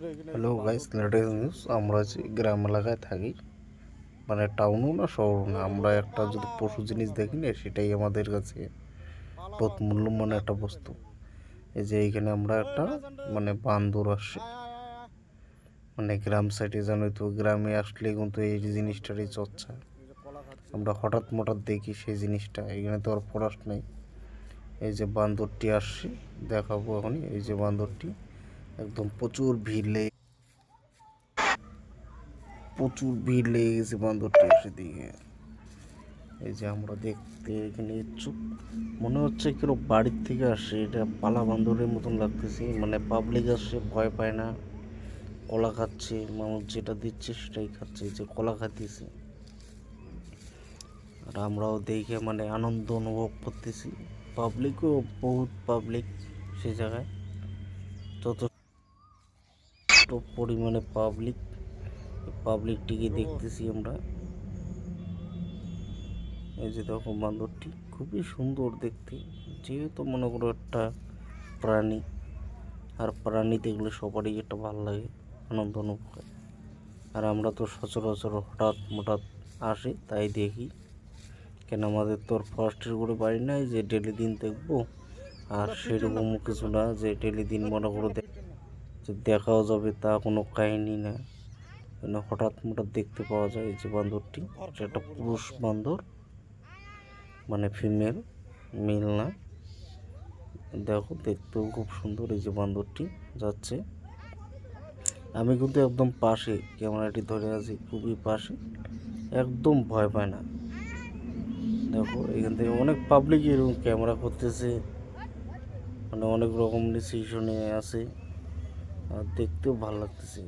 Hello guys, latest news. আমরা যে গ্রাম এলাকায় থাকি, মানে টাউনও না শহরও না, আমরা একটা যদি পশু জিনিস দেখি না, সেটাই আমাদের কাছে বহুত মূল্যবান একটা বস্তু। এই যে এইখানে আমরা একটা মানে বান্দর আসছে, মানে গ্রাম সাইডে জানোই তো, গ্রামে আসলে কিন্তু এই জিনিসটারই চর্চা। আমরা হঠাৎ দেখি সেই জিনিসটা, এখানে তো আর ফরাস নেই। এই যে বান্দরটি আসছে, দেখাবো এখনই। এই যে বান্দরটি একদম প্রচুর ভিড় লেগে গেছে বান্দরটা এসে দিকে। এই যে আমরা দেখতে এখানে ইচ্ছুক, মনে হচ্ছে কেউ বাড়ির থেকে আসে। এটা পালা বান্দরের মতন লাগতেছে, মানে পাবলিক আসছে, ভয় পায় না, কলা খাচ্ছে, মানুষ যেটা দিচ্ছে সেটাই খাচ্ছে। এই যে কলা খাইতেছে, আর আমরাও দেখে মানে আনন্দ অনুভব করতেছি। পাবলিকও বহুত পাবলিক সে জায়গায়, যথেষ্ট পরিমাণে পাবলিকটিকে দেখতেছি আমরা। এই যে দেখো বান্দরটি খুবই সুন্দর দেখতে, যেহেতু মনে করো একটা প্রাণী, আর প্রাণী দেখলে সবারই একটা ভালো লাগে, আনন্দ অনুভব হয়। আর আমরা তো সচরাচর হঠাৎ আসি, তাই দেখি। কেন আমাদের তো আর ফরেস্টের করে বাড়ি নাই যে ডেলি দিন দেখবো, আর সেরকমও কিছু না যে ডেলি দিন মনে করো যে দেখাও যাবে, তা কোনো কাহিনী না। হঠাৎ দেখতে পাওয়া যায়। এই যে বান্দরটি, একটা পুরুষ বান্দর, মানে ফিমেল, মেল না। দেখো দেখতেও খুব সুন্দর। এই যে বান্দরটি যাচ্ছে, আমি কিন্তু একদম পাশে ক্যামেরাটি ধরে আছি, খুবই পাশে, একদম ভয় পায় না। দেখো এখান থেকে অনেক পাবলিক এরকম ক্যামেরা করতেছে, মানে অনেক রকম ডিসিশনে আছে, আর দেখতেও ভালো লাগতেছে।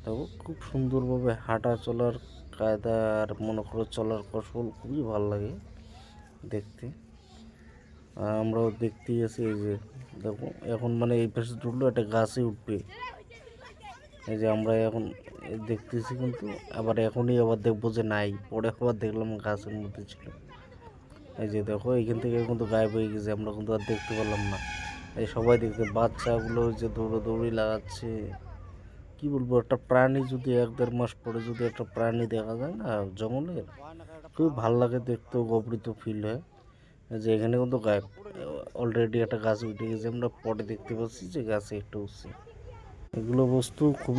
দেখো খুব সুন্দরভাবে হাঁটা চলার কায়দা, আর মনে করো চলার কৌশল খুবই ভালো লাগে দেখতে। আর আমরাও দেখতেই আছি। এই যে দেখো এখন মানে এই পাশে ঢুকলো, একটা গাছে উঠবে। এই যে আমরা এখন দেখতেছি, কিন্তু আবার এখনই আবার দেখবো যে নাই, পরে আবার দেখলাম গাছের মধ্যে ছিল। এই যে দেখো এইখান থেকে কিন্তু গায়েব হয়ে গেছে, আমরা কিন্তু আর দেখতে পেলাম না। এই সবাই দেখতে, বাচ্চাগুলো যে দৌড়াদৌড়ি লাগাচ্ছে। কি বলবো, একটা প্রাণী যদি 1-1.5 মাস পরে যদি একটা প্রাণী দেখা যায় না জঙ্গলের, খুবই ভালো লাগে, দেখতেও গর্বিত ফিল হয়। যে এখানে কিন্তু গায়েব, অলরেডি একটা গাছে উঠে গেছে, আমরা পরে দেখতে পাচ্ছি যে গাছে একটা উঠছে। এগুলো বস্তু খুবই